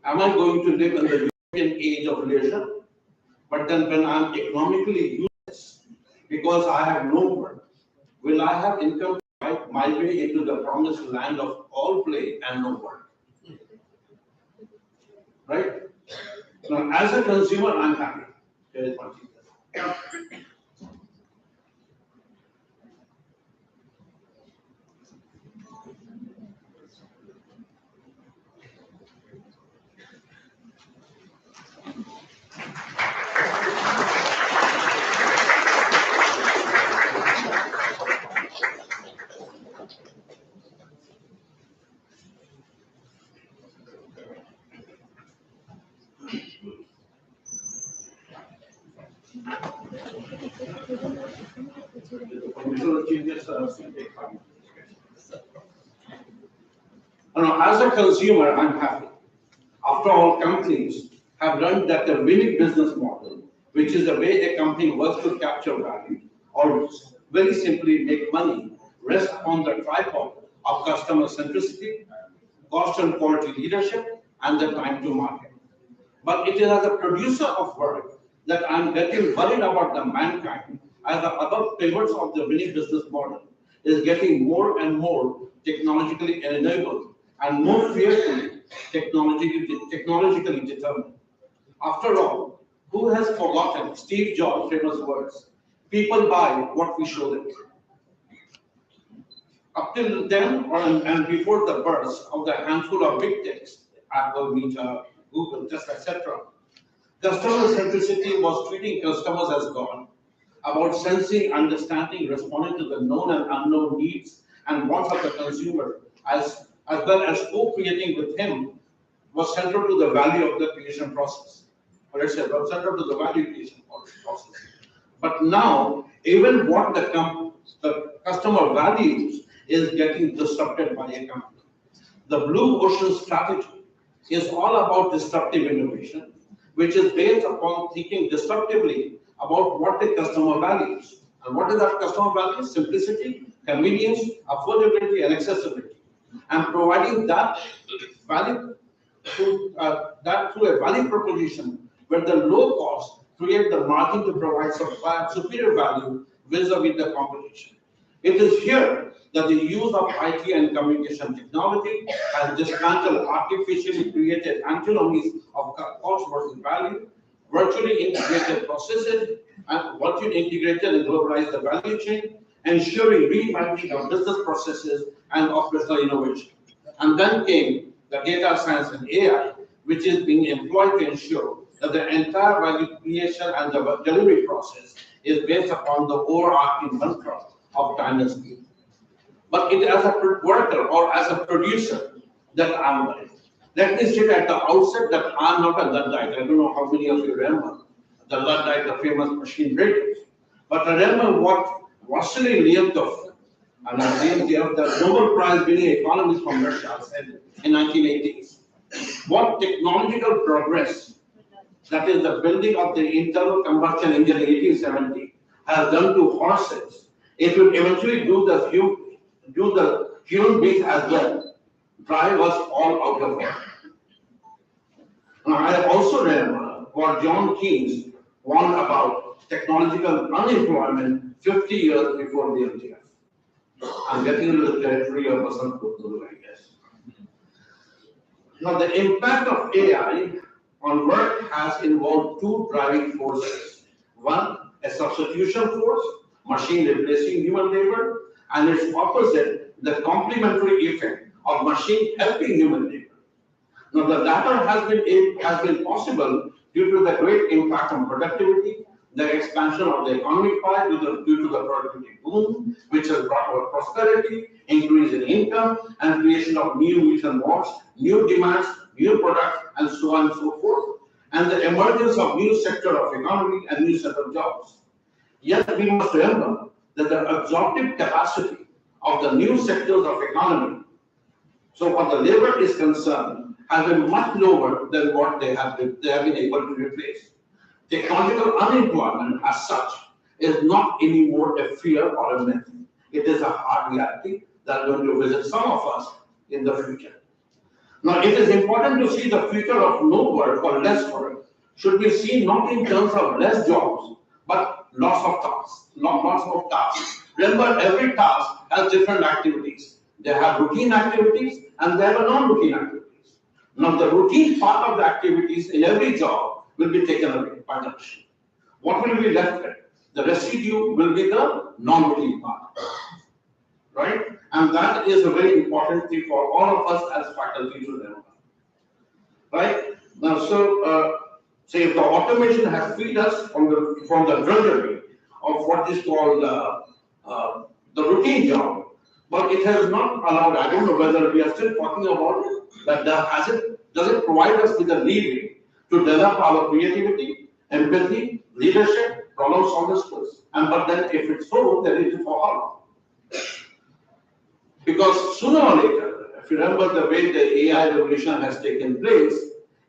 Am I going to live in the European age of leisure? But then when I'm economically useless because I have no work, will I have income to fight my way into the promised land of all play and no work? Right? Now, as a consumer, I'm happy. Here is one thing. As a consumer, I'm happy. After all, companies have learned that the winning business model, which is the way a company works to capture value or very simply make money, rests on the tripod of customer centricity, cost and quality leadership, and the time to market. But it is as a producer of work that I'm getting worried about the mankind as the other pivots of the winning business model is getting more and more technologically enabled and more fearfully technologically determined. After all, who has forgotten Steve Jobs' famous words? People buy what we show them. Up till then, and before the burst of the handful of big techs, Apple, Meta, Google, just etc., customer centricity was treating customers as God, about sensing, understanding, responding to the known and unknown needs and wants of the consumer, as well as co-creating with him, was central to the value of the creation process. Or let's say, was central to the value creation process. But now, even what the customer values is getting disrupted by a company. The blue ocean strategy is all about disruptive innovation, which is based upon thinking disruptively about what the customer values. And what is that customer value? Simplicity, convenience, affordability, and accessibility. And providing that value through a value proposition where the low cost create the margin to provide superior value vis-a-vis the competition. It is here that the use of IT and communication technology has dismantled artificially created antinomies of cost versus value, virtually integrated processes, and virtually integrated and globalized the value chain, ensuring reimagining of business processes and operational innovation. And then came the data science and AI, which is being employed to ensure that the entire value creation and the delivery process is based upon the overarching mantra of time and speed. But it as a worker or as a producer that I'm worried. Let me state at the outset that I'm not a Luddite. I don't know how many of you remember the Luddite, the famous machine builders. But I remember what Vasily Leontov, and the Nobel Prize winning economist from Russia, said in 1980s. What technological progress, that is the building of the internal combustion engine in 1870, has done to horses, it will eventually do the human beings as well, drive us all out of work. Now, I also remember what John Keynes warned about technological unemployment 50 years before the MTF. I'm getting into the territory of Vasant Kutulu, I guess. Now, the impact of AI on work has involved two driving forces. One, a substitution force, machine replacing human labor, and its opposite, the complementary effect of machine helping human labor. Now, the latter has been possible due to the great impact on productivity, the expansion of the economic pie due to the productivity boom, which has brought about prosperity, increase in income, and creation of new needs and wants, new demands, new products, and so on and so forth, and the emergence of new sector of economy and new set of jobs. Yet we must remember that the absorptive capacity of the new sectors of economy, so what the labor is concerned, has been much lower than what they have been able to replace. Technological unemployment as such is not anymore a fear or a myth. It is a hard reality that is going to visit some of us in the future. Now, it is important to see the future of no work or less work should be seen not in terms of less jobs, but loss of tasks, not loss of tasks. Remember, every task has different activities. They have routine activities and they have non-routine activities. Now, the routine part of the activities in every job will be taken away by the machine. What will be left with? The residue will be the non-routine part, right? And that is a very important thing for all of us as faculty to remember, right? Now, say if the automation has freed us from the drudgery of what is called the routine job, but it has not allowed. I don't know whether we are still talking about it, but does it provide us with a leeway to develop our creativity, empathy, leadership, problem solving skills? And but then if it's so, then it is for how long? Because sooner or later, if you remember the way the AI revolution has taken place,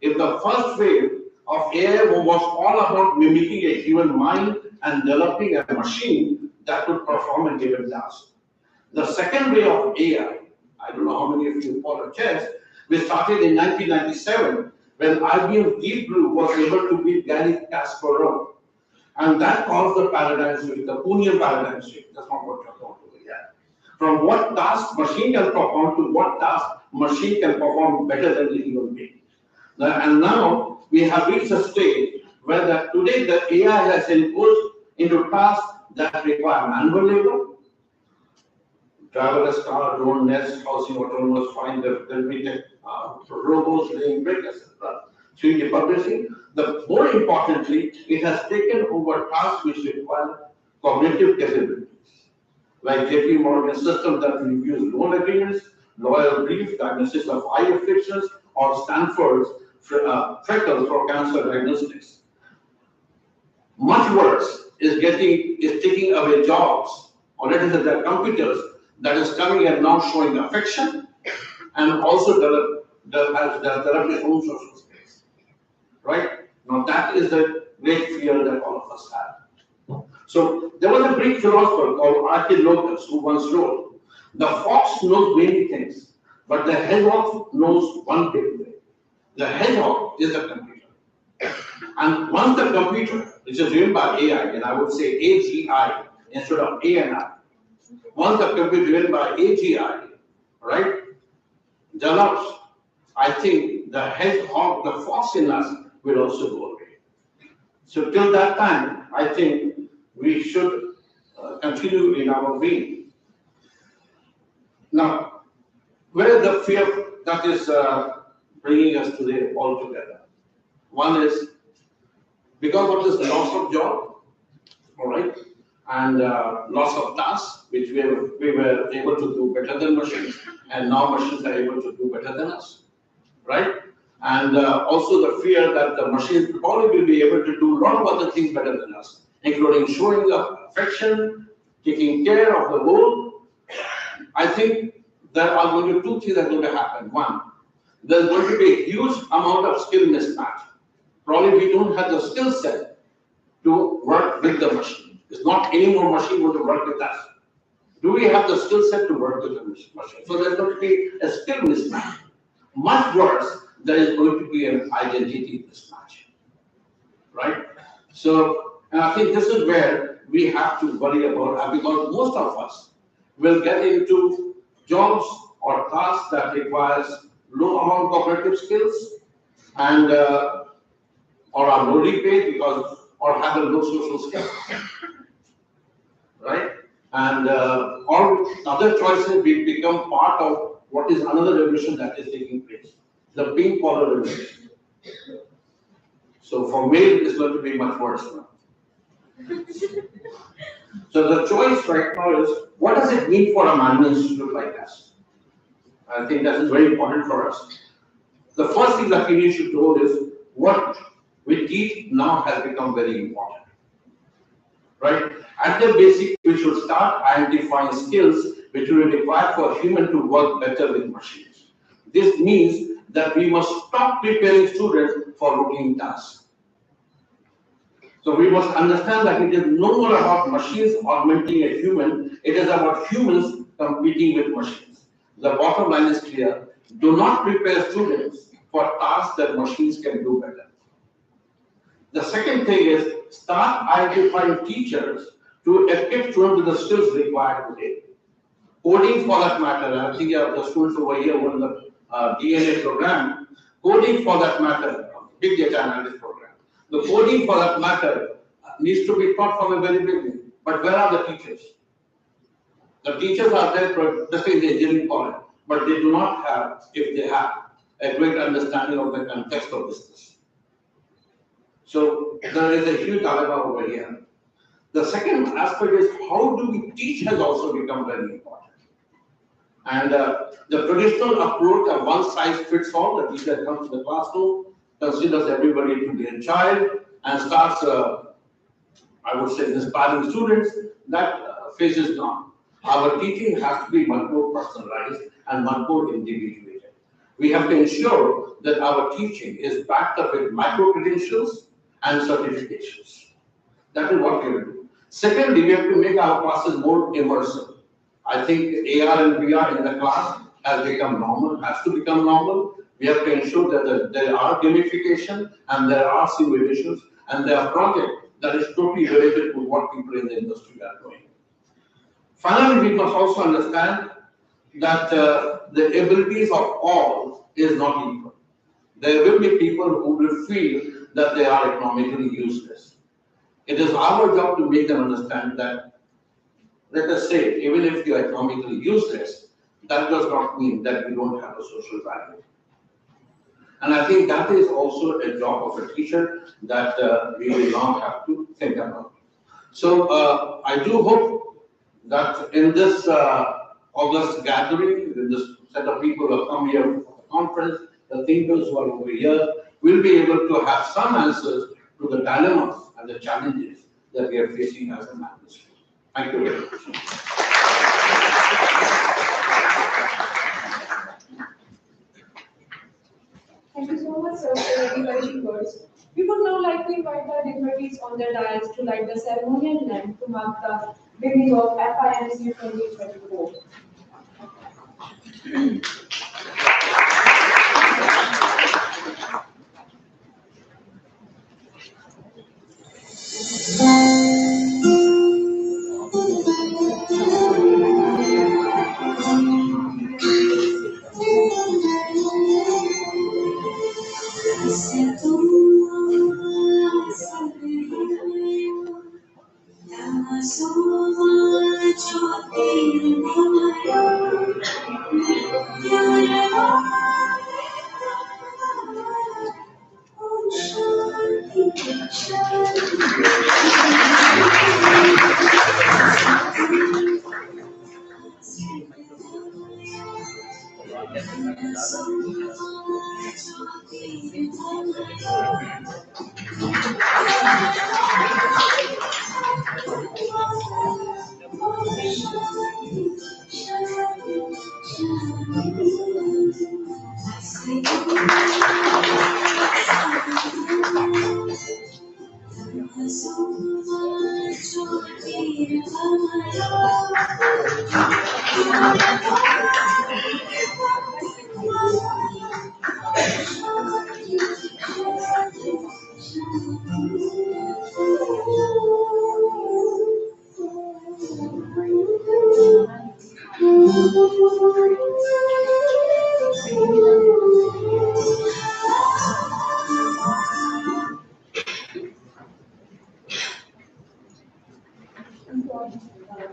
if the first wave of AI was all about mimicking a human mind and developing a machine that could perform a given task. The second wave of AI, I don't know how many of you follow chess, we started in 1997 when IBM Deep Blue was able to beat Garry Kasparov. And that caused the paradigm shift, the Punian paradigm shift. That's not what we're talking about yet. From what task machine can perform to what task machine can perform better than the human being. And now we have reached a stage where today the AI has imposed into tasks that require manual labor, driverless car, drone nest, housing, autonomous find, there will be robots laying brick, etc. 3D publishing. More importantly, it has taken over tasks which require cognitive capabilities, like JP Morgan systems that reviews loan agreements, lawyer brief, diagnosis of eye afflictions, or Stanford's freckles for cancer diagnostics. Much worse is taking away jobs, or let us say the computers that is coming and now showing affection and also develop its own social space. Right? Now that is the great fear that all of us have. So there was a Greek philosopher called Archilochus who once wrote, "The fox knows many things, but the hedgehog knows one big thing. The hedgehog is the computer. And once the computer, which is driven by AI, and I would say AGI instead of ANI, once the computer driven by AGI, right, develops, I think the hedgehog, the fox in us will also go away. So till that time, I think we should continue in our vein. Now, where is the fear that is bringing us today all together? One is because of this loss of job, all right, and loss of tasks, which we were able to do better than machines, and now machines are able to do better than us, right? And also the fear that the machines probably will be able to do a lot of other things better than us, including showing up affection, taking care of the whole. I think there are going to be two things that are going to happen. One, there's going to be a huge amount of skill mismatch. Probably we don't have the skill set to work with the machine. It's not any more machine going to work with us. Do we have the skill set to work with the machine? So there's going to be a skill mismatch. Much worse, there is going to be an identity mismatch, right? So, and I think this is where we have to worry about, because most of us will get into jobs or tasks that requires low amount of cognitive skills and or are lowly paid because or have a low social skills, right? And all other choices will become part of what is another revolution that is taking place, the pink collar revolution. So for male, it's going to be much worse now. So the choice right now is, what does it mean for a management institute like us? I think that is very important for us. The first thing that we need to know is what we teach now has become very important. Right? At the basic, we should start identifying skills which will require for human to work better with machines. This means that we must stop preparing students for routine tasks. So we must understand that it is no more about machines augmenting a human, it is about humans competing with machines. The bottom line is clear. Do not prepare students for tasks that machines can do better. The second thing is start identifying teachers to equip students with the skills required today. Coding for that matter, I think the students over here who in the DNA program, coding for that matter, big data analysis program. The coding for that matter needs to be taught from a very beginning. But where are the teachers? The teachers are there, just in the engineering college, but they do not have, if they have, a great understanding of the context of business. So there is a huge dilemma over here. The second aspect is how do we teach has also become very important. And the traditional approach of one size fits all, the teacher comes to the classroom, considers everybody to be a child, and starts, I would say, inspiring students, that phase is gone. Our teaching has to be much more personalized and much more individuated. We have to ensure that our teaching is backed up with micro-credentials and certifications. That is what we will do. Secondly, we have to make our classes more immersive. I think AR and VR in the class has become normal, has to become normal. We have to ensure that there are gamification and there are simulations and there are projects that is totally related to what people in the industry are doing. Finally, we must also understand that the abilities of all is not equal. There will be people who will feel that they are economically useless. It is our job to make them understand that, let us say, even if you are economically useless, that does not mean that you don't have a social value. And I think that is also a job of a teacher that we will now have to think about. So I do hope that in this August gathering, in this set of people who have come here for the conference, the thinkers who are over here, will be able to have some answers to the dilemmas and the challenges that we are facing as an industry. Thank you very much. Thank you so much, sir, for your encouraging words. We would now like to invite our dignitaries on their dais to light the ceremonial lamp to mark the beginning of FIMC 2024.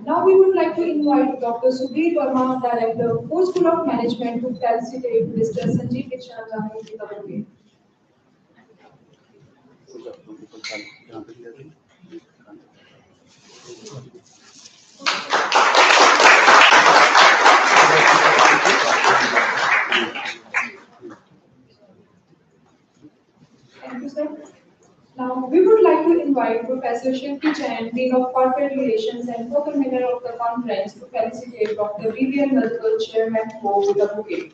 Now we would like to invite Dr. Sudhir Verma, Director, FORE School of Management, to felicitate Mr. Sanjeev Dikshant with the bouquet. Thank you, sir. Now, we would like to invite Professor Shilpi Jain, Dean of Corporate Relations and co-convener of the conference, to felicitate Dr. Vivian Multiple, Chairman FORE, with the bouquet.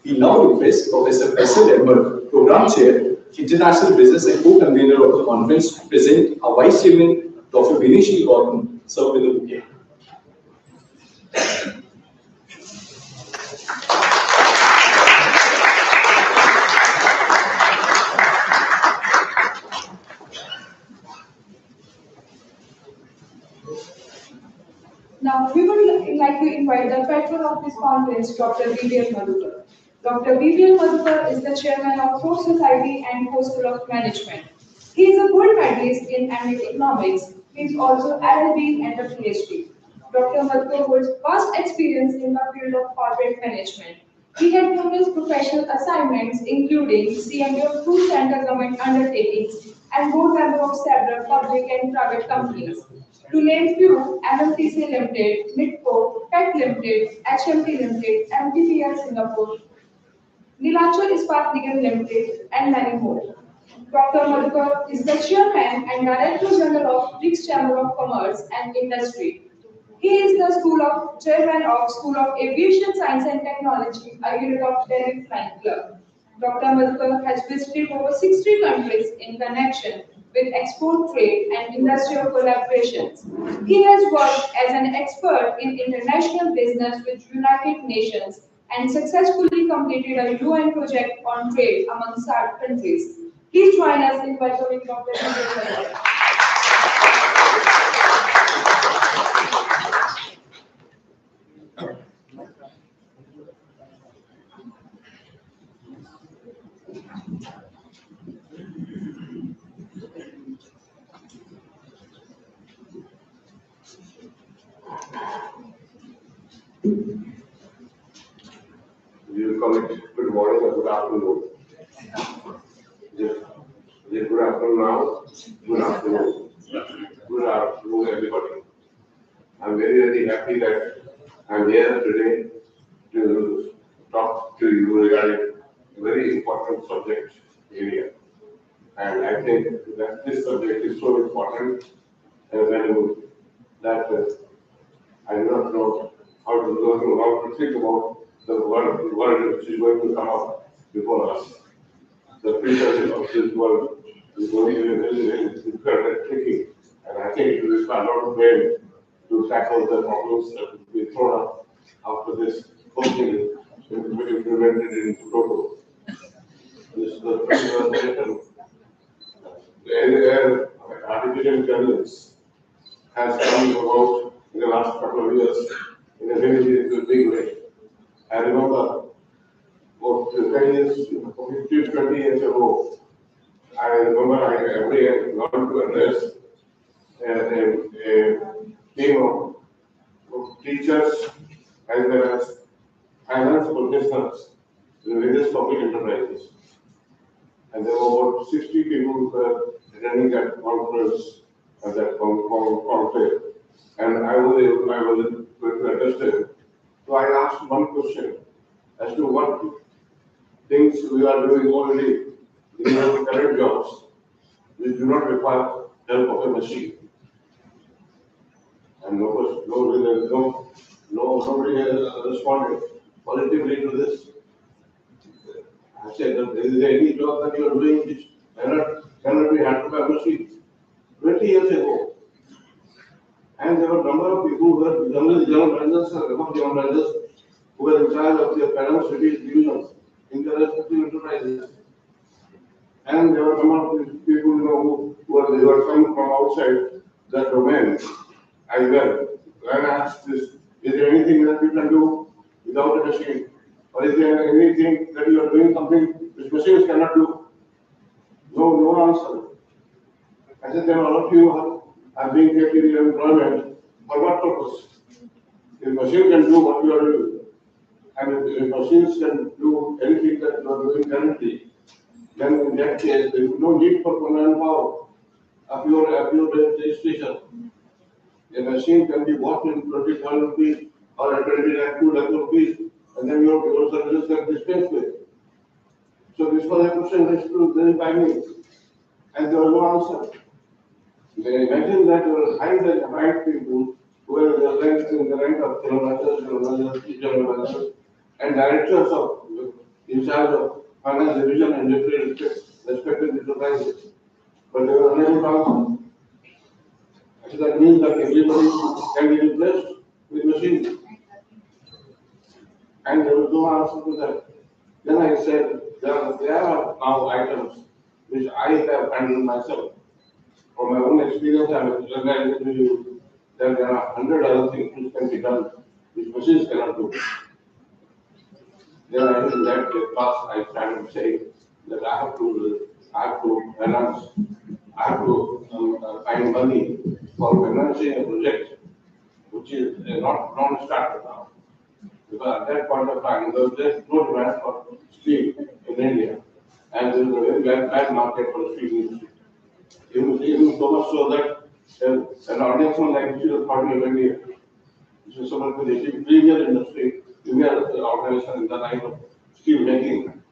We now request Professor Faisal Ahmed, Program Chair, International Business and co-convener of the conference, to present our Vice Chairman, Dr. Vinesh Gautam, served with the bouquet. Now, we would like to invite the patron of this conference, Dr. Vivian Madhukar. Dr. Vivian Madhukar is the chairman of FORE Society and FORE School of Management. He is a gold medalist in economics. He is also LLB and a PhD. Dr. Madhukar holds vast experience in the field of corporate management. He had numerous professional assignments, including CMD of 2 central government undertakings and board member of several public and private companies. To name few, MMTC Limited, Midco, Tech Limited, HMT Limited, MTPL Singapore, Neelachal Ispat Nigam Limited, and many more. Dr. Madhukar is the chairman and director general of BRICS Chamber of Commerce and Industry. He is the chairman of School of Aviation Science and Technology, a unit of Delhi Flying Club. Dr. Madhukar has visited over 60 countries in connection with export trade and industrial collaborations. He has worked as an expert in international business with United Nations and successfully completed a UN project on trade among SAARC countries. Please join us in welcoming Dr. Madhukar. We will call it good morning or good afternoon. Is it good afternoon now? Good afternoon. Good afternoon, everybody. I'm very, very happy that I'm here today to talk to you regarding a very important subject area. And I think that this subject is so important and valuable that I do not know how to think about the world which is going to come up before us. The future of this world is going to be very, very difficult and tricky. And I think it will require a lot of brain to tackle the problems that will be thrown up after this whole thing is implemented in Togo. This is the 21st century. Artificial intelligence has come about in the last couple of years in a very, very big way. I remember about 10 years, 15, 20 years ago, I remember I had gone to address a team of teachers as well as finance professionals in various public enterprises. And there were about 60 people who were attending that conference at that conclave. And I was going to address them. So I asked one question as to what things we are doing already in our current jobs which do not require help of a machine. And nobody has responded positively to this. I said, is there any job that you are doing which cannot be handled by a machine? 20 years ago. And there were a number of people who were general managers who were in charge of their finance divisions in the respective enterprises. And there were a number of people who were coming from outside that domain as well. When I asked this, is there anything that you can do without a machine? Or is there anything that you are doing something which machines cannot do? No answer. I said, there are a lot of you are being kept in your employment. For what purpose? If machine can do what you are doing, and if machines can do anything that you are doing currently, then in that case, there is no need for manpower of your registration. A machine can be bought in 20,000 rupees or at 2 lakh rupees, and then your services can dispense with. So this was a question raised by me, and there was no answer. They imagine that you are hired people who were in the rank of general managers, general managers, and directors of in charge of finance division and different respective enterprises. But they were unable to answer. So that means that everybody can be replaced with machines. And there was no answer to that. Then I said, there are now items which I have handled myself. From my own experience, I am recognizing to you that there are 100 other things which can be done, which machines cannot do. Then I in that class I started saying that I have to finance, I have to find money for financing a project which is not non-starter now. Because at that point of time, there was just no demand for steel in India, and there was a very bad market for steel industry. Even so much so that an organization like which is a party of India, which is some of the premier industry, India organization in the line of steel making,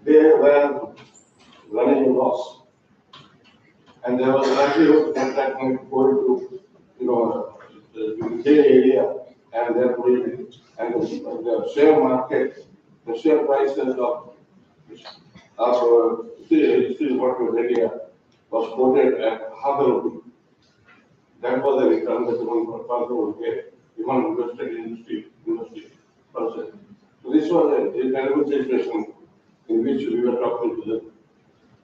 they were running a loss. And there was likelihood that that might go into, the Bay Area, and therefore, and the share market, the share prices of steel market of India was quoted at half a rupee. That was the return that one would get if one invested in industry person. So this was a terrible situation in which we were talking to them.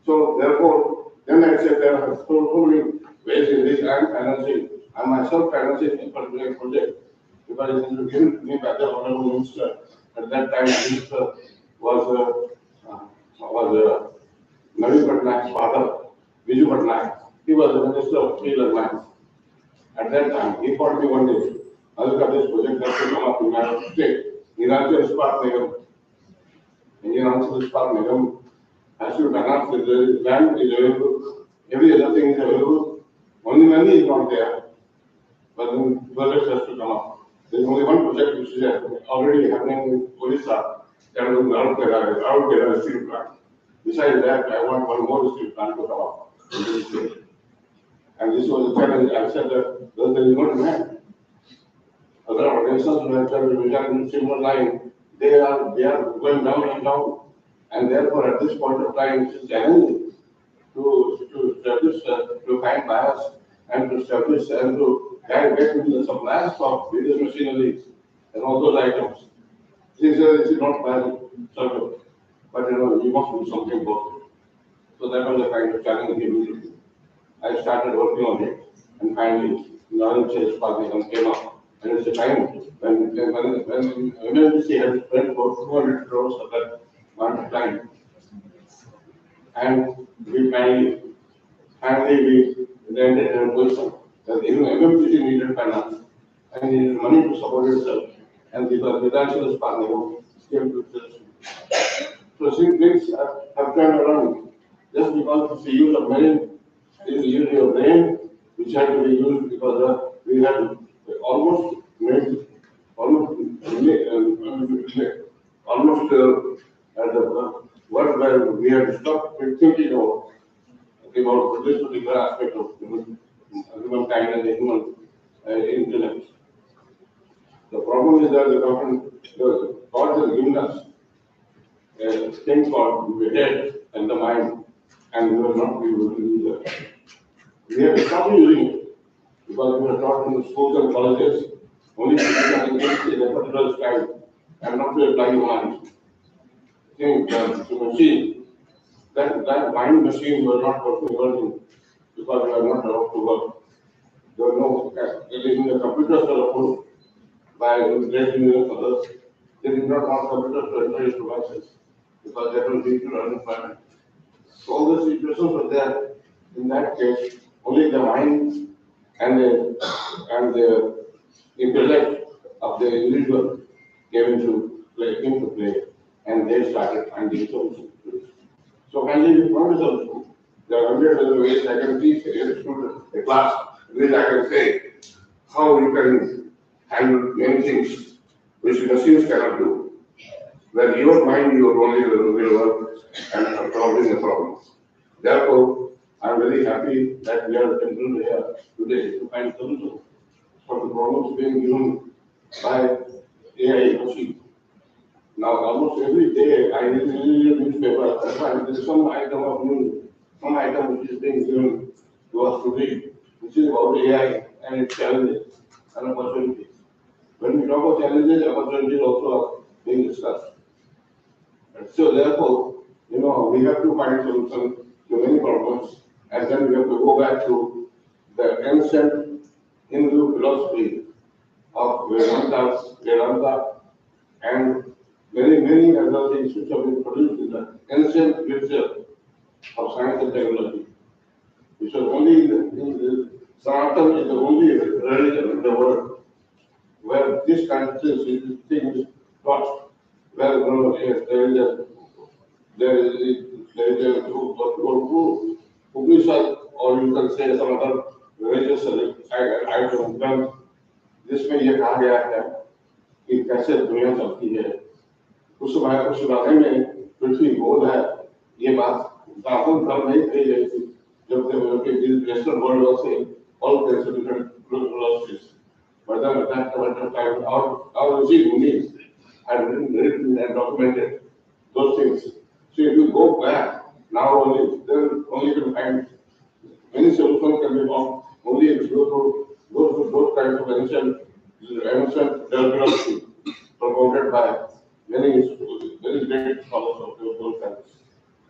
So therefore, then I said there are so many ways in which I am financing. I am myself financing a particular project because it was given to me by the Honorable Minister. At that time, the Minister was Navin Patnaik's father, Viju Patnaik. He was the Minister of Steel and Mines. At that time, he called me one day. I look at this project that will come up in my state. Inaugural Spark Nigam. Inaugural Spark Nigam has to finance the land is available, every other thing is available. Only money is not there. But then project has to come up. There is only one project which is already happening in Odisha. That was Inaugural steel plant. Besides that, I want one more steel plant to come up in this state. And this was a challenge. I said that there is no demand. Other organizations who have tried to similar line, they are going down and down. And therefore, at this point of time, it is challenging to establish, to find buyers and to establish and to get into the suppliers of various machineries and all those items. This is not by service, but you must do something about it. So that was the kind of challenge immediately. I started working on it, and finally, knowledge is partly came up. And it's a time when MLBC had spent about 200 crores at that point of time. And we finally we landed in a position that even MLBC needed finance and needed money to support itself. And because Vidhanshala's partner came to this. So things have turned around just because of the use of money. Is the use of brain, which had to be used because we had almost at the world where we had stopped thinking about this particular aspect of humankind and the human intellect. The problem is that the government, God has given us a thing called the head and the mind, and we will not be able to use that. We have stopped using it because we are taught in the schools and colleges only to engage in a particular style and not to apply your mind. Think that the machine, that mind machine was not working because we are not allowed to work. There were no, even the computers were approved by the great engineers of others. They did not want computers to enter into devices because that was due to unemployment. So all the situations were there. In that case, only the mind and the intellect of the individual came into play, and they started finding solutions. So finally, we found a solution. There are hundreds of ways I can teach a student, a class, in which I can say how you can handle many things which machines cannot do. When your mind, your only will work and solving the problem. Therefore, I am very happy that we are able here today to find solutions. for the problems being given by AI machine. Now, almost every day I read a newspaper, there is some item of news, some item which is being given to us to read, which is about AI and its challenges and opportunities. When we talk about challenges, opportunities also are being discussed. And so therefore, we have to find solutions to many problems, and then we have to go back to the ancient Hindu philosophy of Vedanta, and many other things which have been produced in the ancient literature of science and technology. Which was only Sanatan is the only religion in the world where this kind of thing is taught. Where there is a Upanishad, or you can say some other religious item. Then जिसमें ये कहा गया है कि कैसे दुनिया चलती है, उस बारे में पृथ्वी गोल है, ये बात दाखिल कर नहीं कही गई थी जब western world was saying all kinds of different philosophies. But then at that point of time, our Munis had written and documented those things. So if you go back now only, then only you can find many solutions can be found only if you go to those kinds of ancient philosophy promoted by many great scholars of those kinds.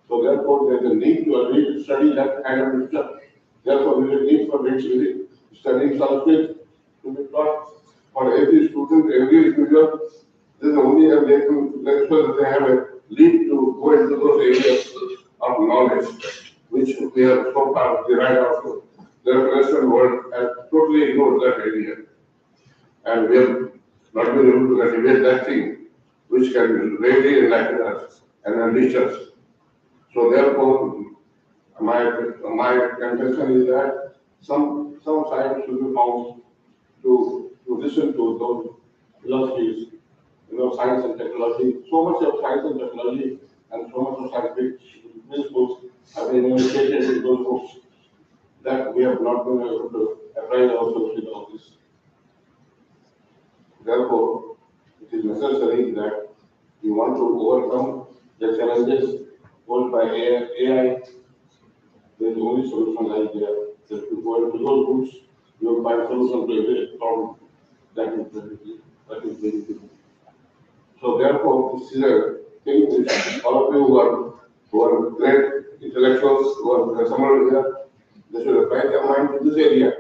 So therefore, there is a need to study that kind of literature. Therefore, there is a need for studying Sanskrit to be taught for every student, every individual. This is only a way to make sure that they have a lead to go into those areas of knowledge, which we have so far derived out of the Western world and totally ignored that area. And we have not been able to cultivate that thing which can really enlighten us and enrich us. So therefore, my contention is that some science should be found to listen to those philosophies, science and technology. So much of science and technology and so much of scientific principles have been illustrated in those books that we have not been able to apply ourselves with all this. Therefore, it is necessary that we want to overcome the challenges posed by AI. There is only solution like there. That if you go into those books, you will find solution to every problem that is very difficult. So therefore, this is a thing which all of you who are great intellectuals, who are somewhere here, they should apply their mind to this area.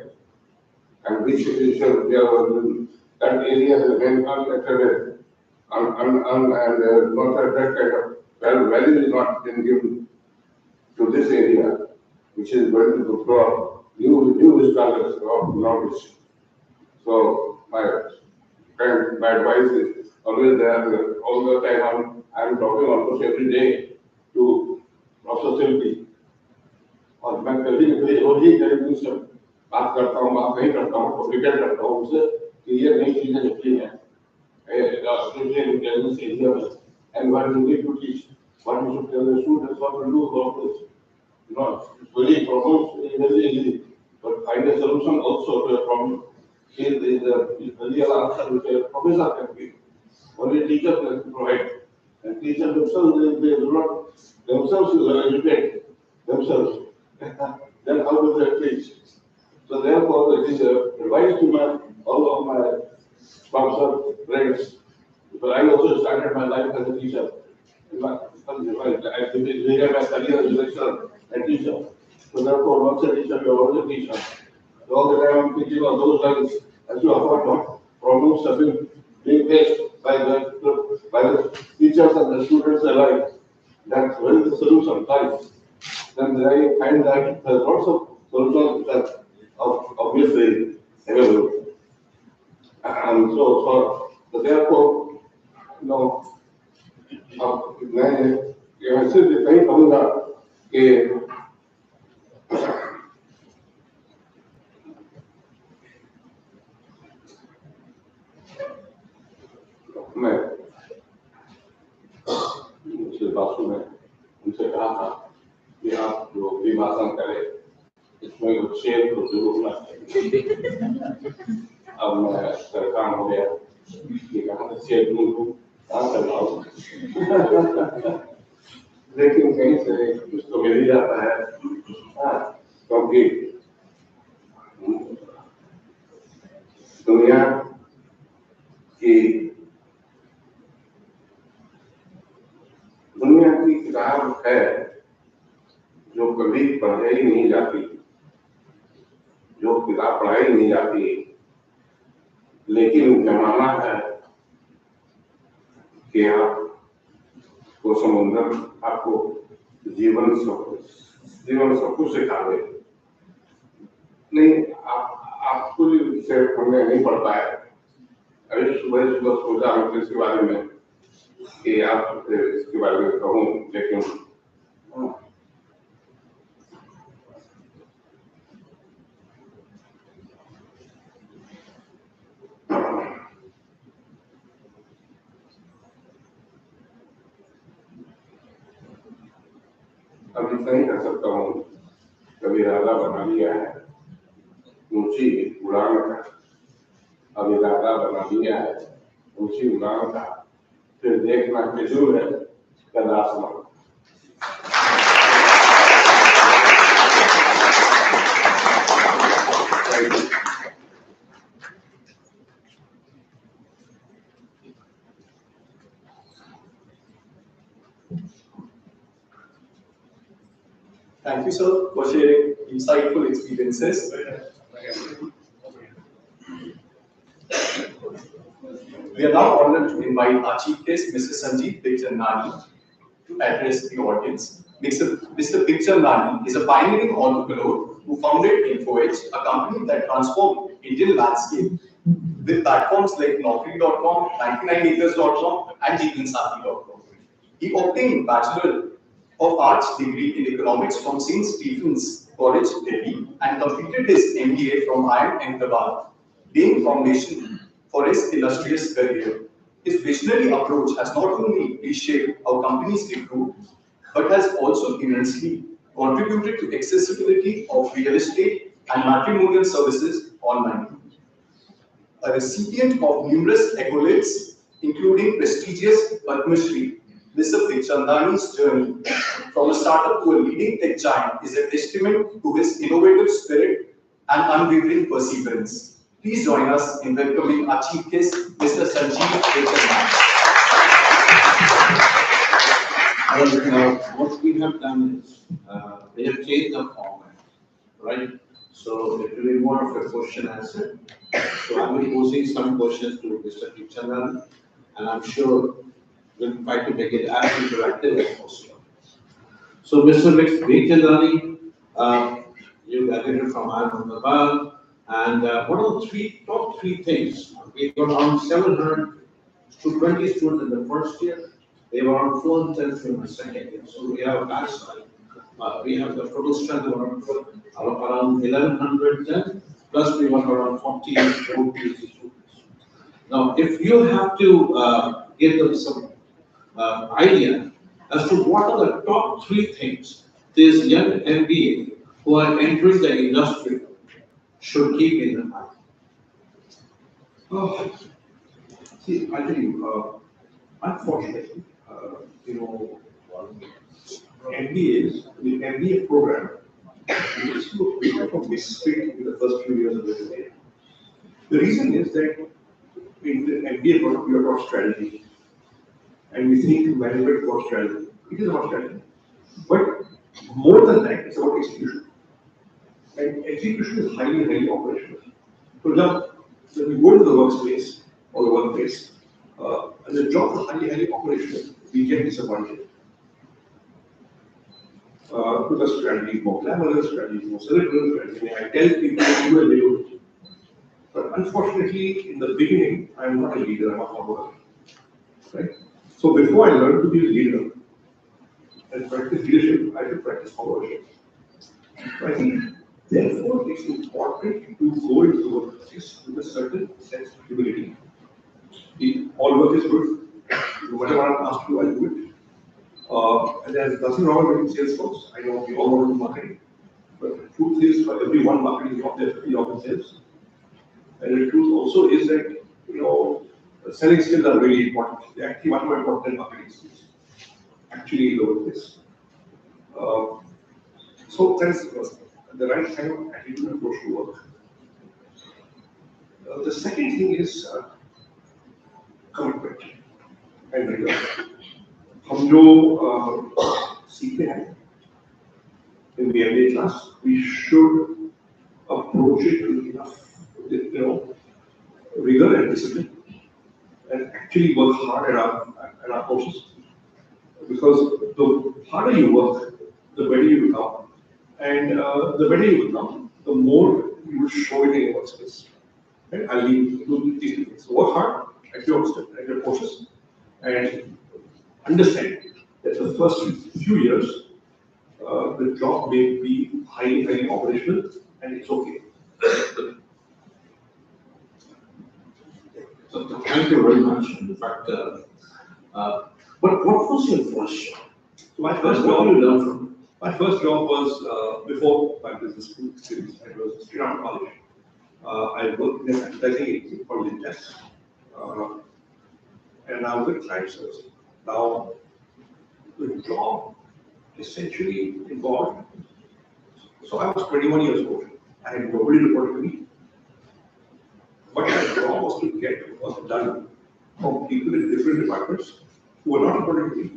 And which that area has been unattended and not that kind of value is not been given to this area, which is going to grow new scholars of knowledge. So my advice is always there, all the time I'm talking almost every day to Professor Silpi. और मैं कभी वही से बात करता हूँ, बात नहीं करता हूँ, कम्युनिकेट करता हूँ उनसे कि ये नई चीजें निकली हैं artificial intelligence area में, and what you need to teach, what you should tell the students, what to do about this. It's very problems, very easy, but find a solution also to a problem. Here is a real answer which a professor can give. Only a teacher can provide. And teachers themselves, they do not themselves educate themselves. Then how do they teach? So therefore, it is a advice to all of my sponsored friends. Because I also started my life as a teacher. I began my career as a lecturer and teacher. So therefore, once a teacher, you are always a teacher. So all the time I'm thinking of those lines as to what problems have been being faced by the teachers and the students alike. That's where the solution lies. Then I find that there's lots of solutions that are obviously available. And so therefore, मैं सिर्फ इतना ही कहूँगा कि मैं पिछले बातों में उनसे कहा था कि आप जो भी भाषण करें इसमें शेर तो जरूर होना चाहिए। अब मैं सरकार हो गया, ये कहाँ से चेयरमैन हूँ, कहाँ कर रहा हूँ। लेकिन कहीं से कुछ तो मिल ही जाता है, हाँ, क्योंकि दुनिया की किताब है जो कभी पढ़ाई नहीं जाती, जो किताब पढ़ाई नहीं जाती, लेकिन जमाना है कि आपको समुद्र आपको जीवन सब कुछ सिखा दे। नहीं, आपको से हमने नहीं पढ़ पाया। अभी सुबह सोचा हम इसके बारे में कि आप इसके बारे में कहूँ, लेकिन अब इतना ही कर सकता हूँ। कभी इरादा बना लिया है ऊंची उड़ान का, अब इरादा बना लिया है ऊंची उड़ान का, फिर देखना फिजूल है कल आसमान। Thank you, sir, for sharing insightful experiences. We are now honored to invite our chief guest, Mr. Sanjeev Bikhchandani, to address the audience. Mr. Bikhchandani is a pioneering entrepreneur who founded FORE, a company that transformed Indian landscape with platforms like Naukri.com, 99acres.com, and Jeevansaathi.com. He obtained Bachelor of Arts degree in Economics from St. Stephen's College, Delhi, and completed his MBA from IIM Ahmedabad, laying foundation for his illustrious career. His visionary approach has not only reshaped how companies recruit, but has also immensely contributed to accessibility of real estate and matrimonial services online. A recipient of numerous accolades, including prestigious Padma Shri, Mr. Bikhchandani's journey from a startup to a leading tech giant is a testament to his innovative spirit and unwavering perseverance. Please join us in welcoming our chief guest, Mr. Sanjeev Bikhchandani. Well, what we have done is we have changed the format, right? So it will be more of a question answer. So I will be posing some questions to Mr. Bikhchandani, and I'm sure we'll try to make it as interactive as possible. So Mr. Bikhchandani, you graduated from IIM Ahmedabad, and what are the top three things? We got around 700 to 20 students in the first year. They were around 410 students in the second year. So we have a batch size. We have the total strength of around 1110, plus we want around 40 PhD students. Now, if you have to give them some idea as to what are the top three things these young MBA who are entering the industry should keep in mind. See, I tell you, unfortunately, MBAs, the MBA program, is to pick up a misfit in the first few years of the MBA. The reason is that in the MBA program, we are about strategy, and we think management about strategy. It is about strategy, but more than that, it's about execution. And execution is highly operational. For example, when we go to the workspace or the workplace, and the job is highly operational, we get disappointed. Because strategy is more glamorous, strategy is more cerebral, strategy. I tell people to do a little bit. But unfortunately, in the beginning, I'm not a leader, I'm a follower. Right? So before I learn to be a leader and practice leadership, I should practice followership. So I think, therefore, it's important to go into the workplace with a certain sense of humility. All work is good. Whatever I'm asked to, I'll do it. And there's nothing wrong with doing sales folks. I know we all want to do marketing. But the truth is, for every one marketing job, there's 50 jobs in sales. And the truth also is that, selling skills are really important. They're actually much more important than marketing skills. Actually, in the workplace. So that's the right kind of attitude and approach to work. The second thing is commitment and rigor. हम जो सीखते हैं in the MBA class, we should approach it with enough, rigor and discipline, and actually work hard at our courses. Because the harder you work, the better you become, and the better you become, the more you will show it in your workspace. And I'll leave these two things. So work hard at your courses, and understand that the first few years, the job may be highly operational, and it's okay. So thank you very much. In fact, but what was your first job? So my What did you learn from? My first job was before my business school experience. It was straight out of college. I worked in an advertising agency called Lintas, and I was a client service. Now, the job essentially involved. So I was 21 years old. I had nobody reporting to me. What my job was to get was done from people in different departments who were not reporting to me,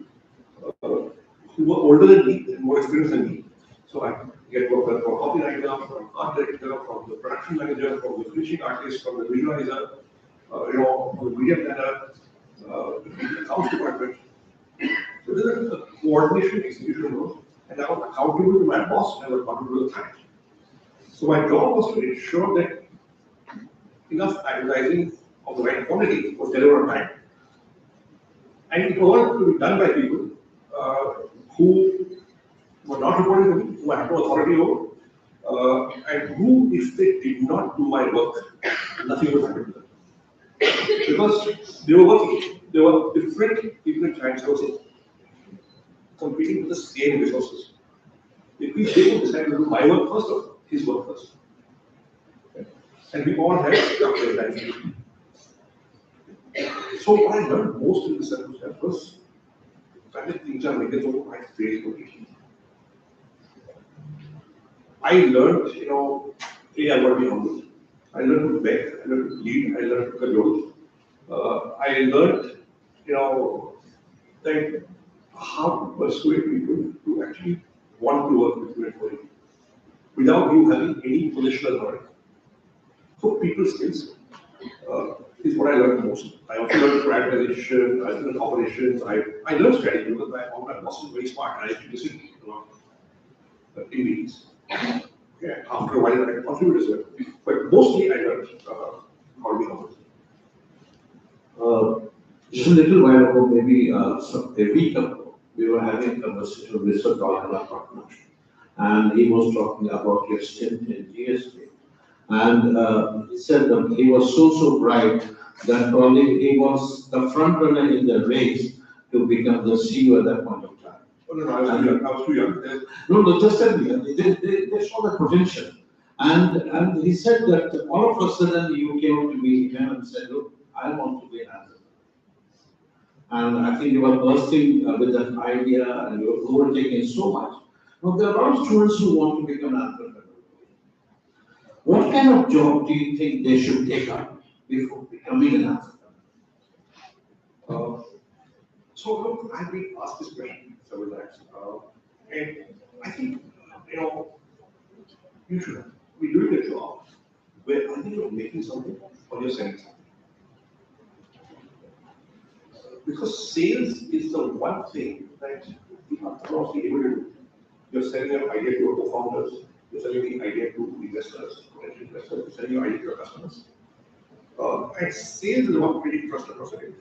who were older than me and more experienced than me. So I get work done from copywriter, from art director, from the production manager, from the finishing artist, from the visualizer, from the media planner, the accounts department. So this is a coordination execution role, and I was accountable to my boss, and I was accountable to the client. So my job was to ensure that enough advertising of the right quantity was delivered on time. And it was all to be done by people who were not reporting to me, who I had no authority over, and who, if they did not do my work, nothing would happen to them. Because they were working. There were different people in client services competing with the same resources. If we they would decide to do my work first or his work first. And we all had structured life. So what I learned most in this circumstance was that things are making so I failed completely. I learned, I got to be humble. I learned to beg, I learned to lead, I learned to cajole. I learned, that how to persuade people to actually want to work with you and for you without you having any positional authority. So people skills is what I learned most. I also learned prioritization, I learned operations, I learned strategy because my boss is very smart and I used to listen in meetings. Yeah, after a while I contributed as well. But mostly I learned how to be humble. Just a little while ago, maybe a week ago, we were having a conversation with Mr. Dollar partner, and he was talking about your stint in GST. And he said that he was so bright that probably he was the front runner in the race to become the CEO at that point of time. Oh, no, I was too young. No, just tell me, they saw the potential. And he said that all of a sudden you came up to me and said, look, I want to be an actor. And I think you were bursting with that idea and you were overtaking so much. Now, there are a lot of students who want to become an entrepreneur. What kind of job do you think they should take up before becoming an entrepreneur? So look, I've been asked this question several times. And I think, you should be doing a job where either you're making something or you're selling something. Because sales is the one thing that the entrepreneurs are able to do. You're selling your idea to your co-founders, you're selling the idea to investors, potential investors, you're selling your idea to your customers. And sales is about creating trust across the table.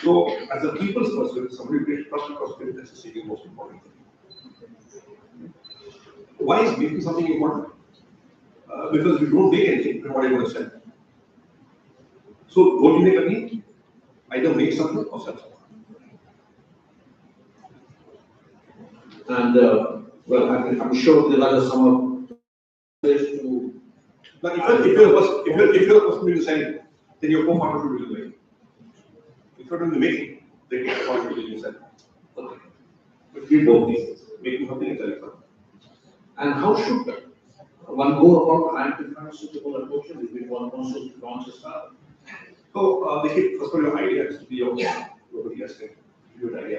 So, as a people's person, somebody who creates trust across the table, that's the single most important thing. Why is making something important? Because if you don't make anything, then what are you going to sell? So, what you make a need? Either make something or sell something. And well, I'm sure there are some ways to Now, if you're the person doing the selling, then your co-founder should do the making. If you're doing the making, then your co-founder will do the selling. Okay. But we both these things, making something and selling something. And how should one go about anti-pharmaceutical approaches if one wants to launch a startup? So, first of all, your idea has to be your own. Nobody has to give you an idea.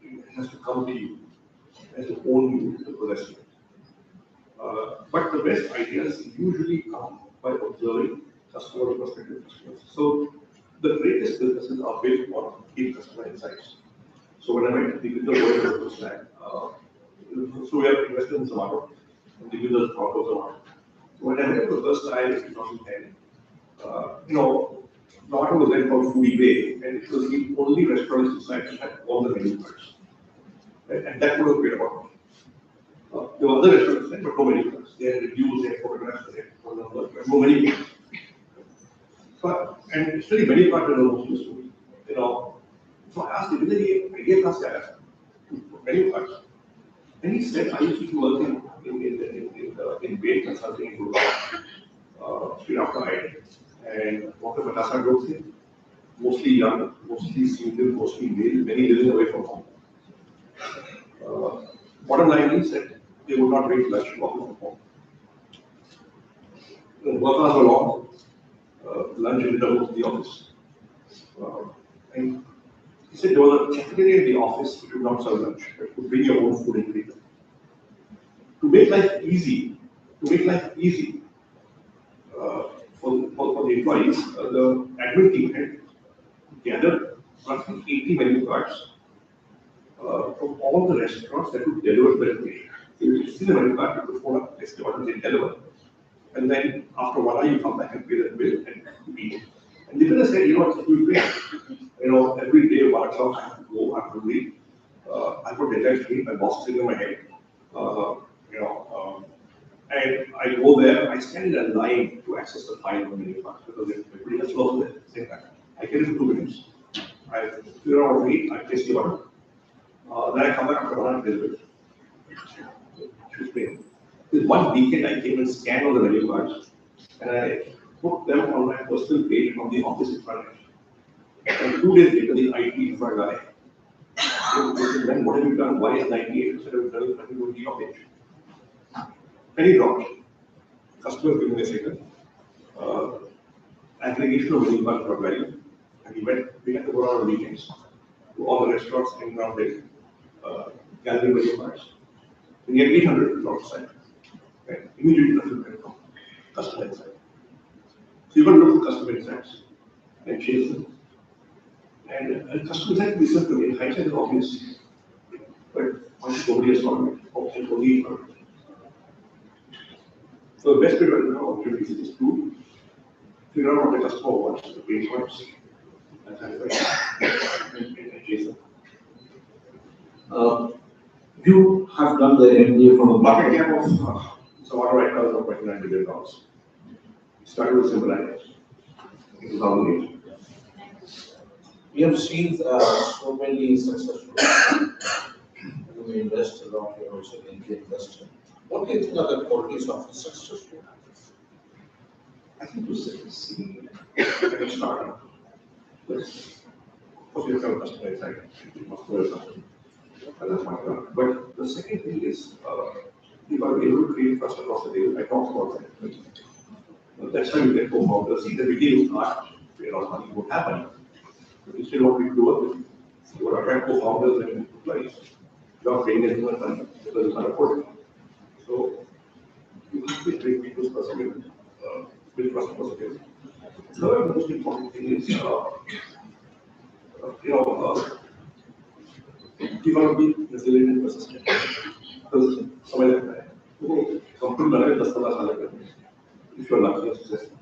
It has to come to you. It has to own you to possess you. But the best ideas usually come by observing customer prospective customers. So the greatest businesses are built on deep customer insights. So when I went to the world of the stack, so we have invested in Zomato, and the users thought of Zomato. So when I went for the first time in 2010, Zomato was then called Foodie Bay, and it was the only restaurant in society that had all the menu cards. Right? And that would have been about there were other restaurants there, but no many cards. They had reviews, they had photographs, they had phone numbers, but no many cards. And it's really many cards are almost useful. So I asked him, whether he gave us many cards. And he said, I used to work in Bain Consulting in Gurgaon, straight after I and Dr. Matasa drove him, mostly young, mostly single, mostly male, many living away from home. Bottom line is that they would not wait lunch walking from home. The work hours were long, lunch ended up to the office. And he said there was a cafeteria in the office which would not serve lunch, but could bring your own food and take it. To make life easy, for the employees, the admin team had gathered roughly 80 menu cards from all the restaurants that would deliver the information. So you see the menu card, you could phone up, place the order, they deliver. And then after 1 hour, you come back and pay that bill and eat. And the business said, it's great. Every day, 1 o'clock, I have to go, I have to read. I put deadlines to meet, my boss is sitting in my head. And I go there, I stand in a line to access the file on the menu card because everybody else was there at the same time. I get it in 2 minutes. I figure out what to eat, I place the order. Then I come back after 1 hour, deliver it. With one weekend, I came and scanned all the menu cards and I put them on my personal page on the office in front of me. And 2 days later, the IT infra guy said, "Then what have you done? Why is 98 instead of done nothing on your page?" Penny dropped. Customers giving a second. Aggregation of menu cards got value. And we had to go out on weekends to all the restaurants in around there, gathering menu cards. And we had 800 outside. Right? Immediately nothing went wrong. Customer insight. So you got to look for customer insights and chase them. And customer insight will be simple. In hindsight, is obvious. But once nobody has found it, options only found it. So the best way to identify opportunities is to figure out what the customer wants, the pain points, and chase them. You have done the MBA from a Market cap of Zomato right now is about $29 billion. Started with simple ideas in 2008. We have seen so many successful. You invest a lot, you also angel investor. What do you think are the qualities of a successful? I think to see at a startup, first you have a customer insight, you must know your customer. That's my job. But the second thing is, you are able to create trust across the table. I talked about that. That's how you get co-founders. See, the beginning is not, money, you won't have money. But you still want people to work with you. You want to attract co-founders and employees. You are paying them much money because you can't afford it. So, you have to treat people's perspective, build trust across the table. The most important thing is, you got to be resilient and persistent. Because somebody like that, if you're lucky and successful,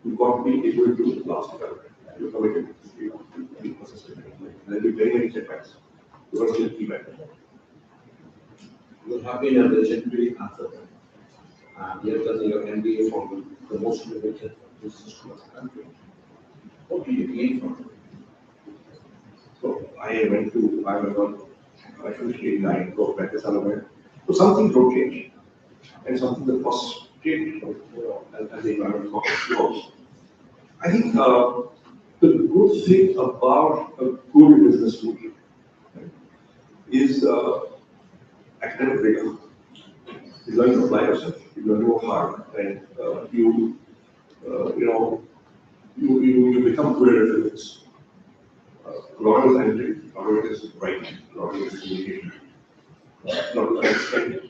you've got to be able to last it out. You're committed to be persistent. And there'll be very many setbacks. You got to still keep at it. You have been a legendary entrepreneur. And you have done your MBA from the most innovative business school of the country. What do you gain from it? So I finished grade 9, go practice somewhere. So some things don't change. And something the cost change, as the environment goes. I think the good thing about a good business school is academic rigor. You learn to apply yourself, you learn to work hard, and you become good at everything. A lot of it is analytic, a lot of it is writing, a lot of it is communication, a lot of it is explaining.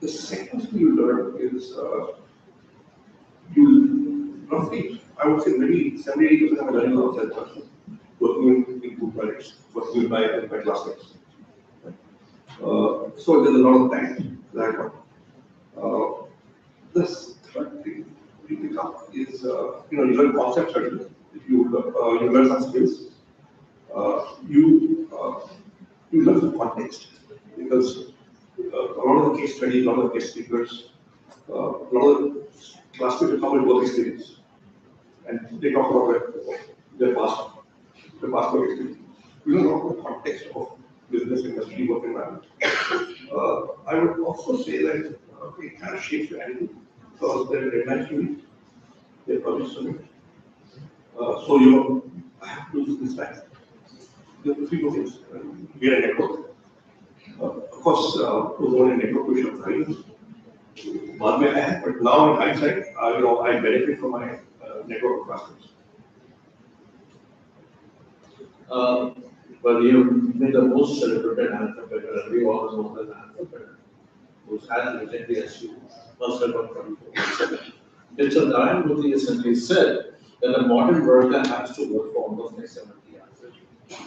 The second thing you learn is you roughly, I would say maybe 70-80% of my learning is outside the classroom, working in group projects, working with my classmates. So there's a lot of time that I got. This third thing you pick up is you learn concepts certainly. If you learn some skills, you learn some context because a lot of the case studies, a lot of the case speakers, a lot of the classmates come with work experience, and they talk about their past work experience. We don't know the context of business industry work environment. I would also say that it kind of shapes your attitude because they're deadlines, they're projects to make. So I have to do this back. There are three things. We are a network. Of course, was only a network which was thriving. But now in hindsight, I benefit from my network of customers. Well, you've been the most celebrated entrepreneur, we all know as an entrepreneur, who's had legendary achievements, first ever 24/7. Mr. Narayan Murthy essentially said that a modern worker has to work for almost like 70 hours.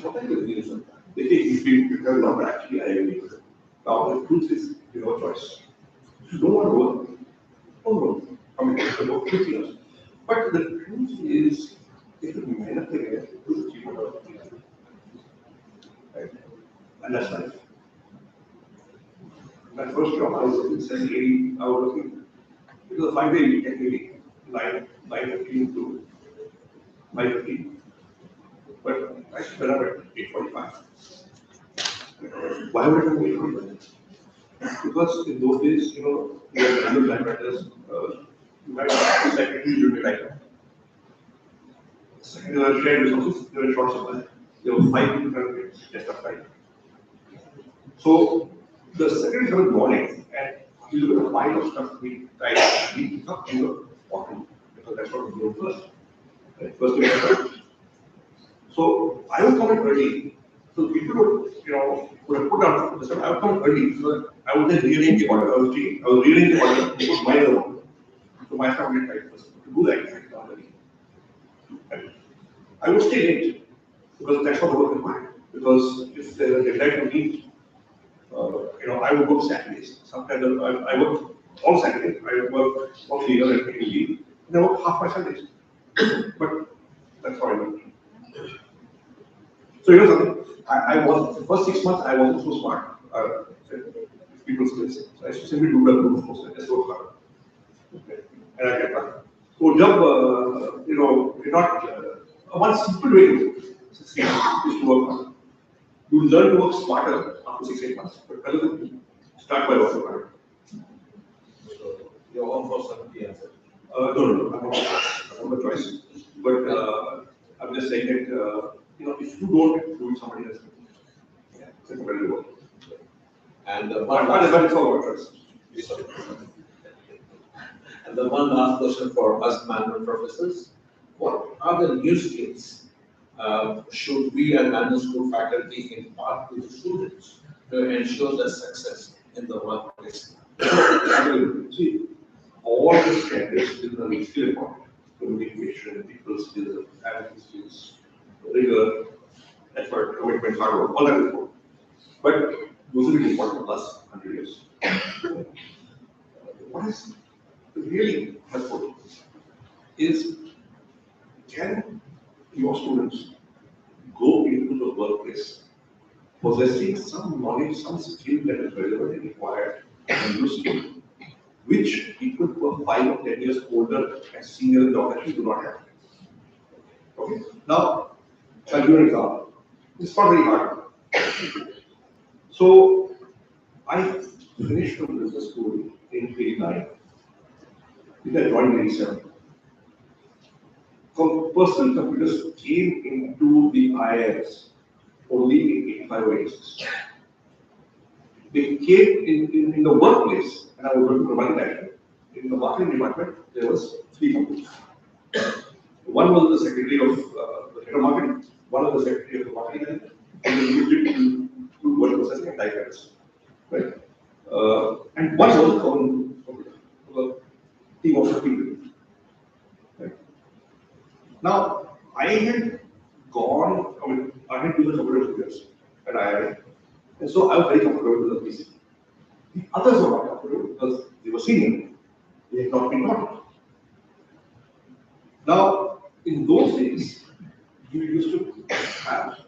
What are your views on that? If you have not actually, I agree with it. Now, the truth is, you have a choice. If you don't want to work, don't work. I mean, you can work 50 years. But the truth is, if you manage it, you will achieve whatever you want. Right? And that's life. My first job, I was working 7 I was working, it was a 5-day week, technically, 9:15 to 5:15. But I spent up at 8:45. Why would I go 8:45? Because in those days, you had annual time matters, you had two secretaries during the time. Second, there were shared resources, there were short supply. There were 5 people just of 5. So the second is morning, and you look at a pile of stuff we pick up in the bottom, because that's what we do first. Right? First we have. So I would come in early. So people would have put down the stuff. I would come in early, so that I would then rearrange the order. I was rearrange the order, put my order. So my staff would get right first. To do that, I come early. And I would stay late because that's what the work required. Because if there's a deadline to meet, I would work Saturdays. Sometimes I work all Saturdays. I would work all the year and take leave. And I work half my Sundays. But that's how I work. So something. I was the first 6 months. I wasn't so smart. People skills. So I used to simply do well group post and just work hard. Okay. And I get done. So job, not one simple way to succeed is to work hard. You learn to work smarter after 6-8 months, but start by working hard. So you're on for 70 hours. No, I'm not a choice. But I'm just saying that if you don't do it, somebody else will. Yeah, it's a competitive work. And but it's all about choice. And the one last question for us management professors: what are the new skills should we as management school faculty impart to the students to ensure their success in the workplace? See, all the standards is still important. Communication, people skills, admin skills, rigor, effort, commitment, hard work, all that is important. But those will be important plus 100 years. What is really helpful is, can your students go into the workplace possessing some knowledge, some skill that is relevant and required and useful, which people who are 5 or 10 years older and senior in the organization do not have. Okay. Now, I'll give you an example. It's not very hard. So, I finished the business school in 89. Then I joined in 87. Personal computers came into the IIS only in 85 or 86. They came in the workplace, and I was working for multinational. In the marketing department, there was 3 computers. One was the secretary of the head of marketing, one was the secretary of the marketing manager, and they used it to do word processing and typewriters. Right? And one was a common computer, a team of 15 people. Right? Now, I had gone, I had been a couple of years at IIM, and so I was very comfortable with the PC. The others were not comfortable because they were senior, they had not been taught. Now, in those days, you used to have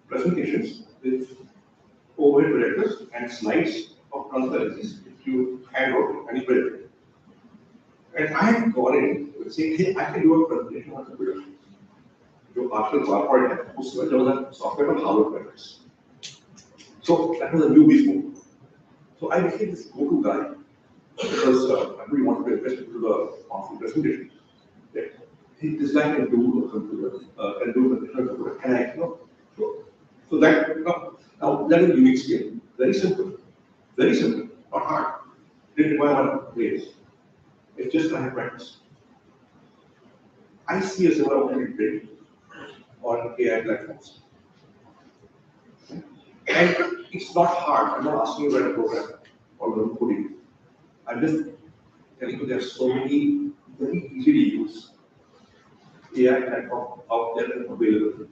presentations with overhead projectors and slides of transparencies which you hand out and you present. And I had gone in with saying, hey, I can do a presentation on computer. जो आजकल PowerPoint है, उसमें जो है software पर Harvard practice. So that was a new beast move. So I became this go-to guy because I really wanted to invest into the conference presentation. Yeah. Hey, this guy can do a computer, can do a computer. Can I? No. So that now that is a unique skill. Very simple, not hard. Didn't require much praise. It's just I have practice. I see a similar opportunity on AI platforms. And it's not hard. I'm not asking you to write a program or learn coding. I'm just telling you there are so many very easy to use AI platforms out there and available.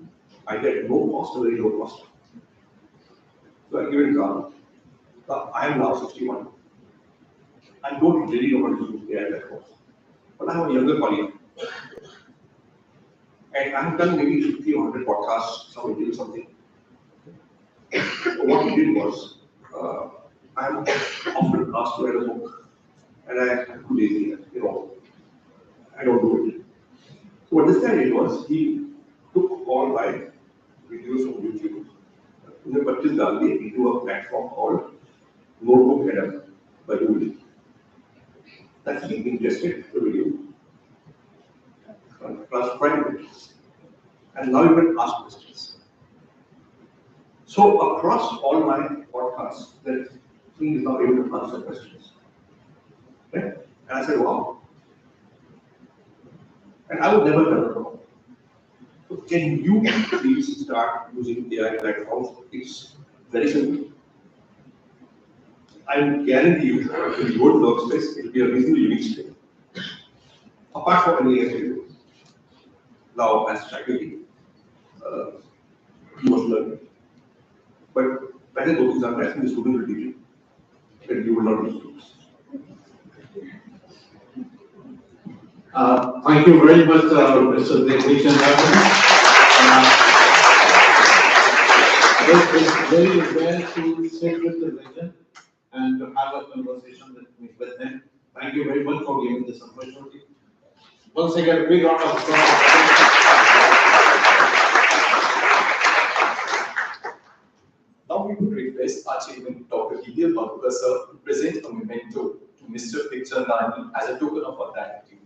Either at no cost or very low cost. So I'll give you an example. I am now 61. I don't really know how to use AI platforms. But I have a younger colleague. And I have done maybe 50 or 100 podcasts, something. What he did was, I'm often asked to write a book, and I'm too lazy, I don't do it. So what this guy did was, he took all my videos from YouTube, and purchased them into a platform called Notebook Header by Google. That's he ingested the video, transcribed it, and now you can ask questions. So across all my podcasts, that thing is now able to answer questions. Right? And I said, wow. And I would never done it wrong. So can you please start using AI platforms? It's very simple. I guarantee you, when you go to workspace, it will be a reasonably unique skill. Apart from anything else you do. Now, as faculty, you must learn. But पहले 2-3 साल में ऐसे student will teach you, then you will not use tools. Thank you very much, Mr. Jagdish. It's very well to sit with the vision and to have a conversation with them. Thank you very much for giving this opportunity. Once again, a big round of applause. Now we would request our chairman, Dr. Gideon Madhukar sir, to present a memento to Mr. Pikchandani as a token of our gratitude.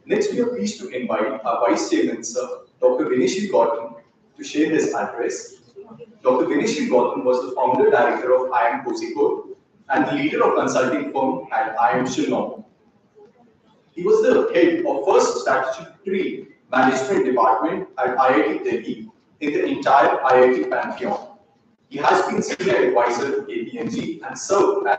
Next, we are pleased to invite our Vice Chairman, Sir, Dr. Vinesh Gautam, to share his address. Dr. Vinesh Gautam was the founder director of IIM Kozhikode and the leader of consulting firm at IIM Shillong. He was the head of first statutory management department at IIT Delhi in the entire IIT pantheon. He has been senior advisor to KPMG and served as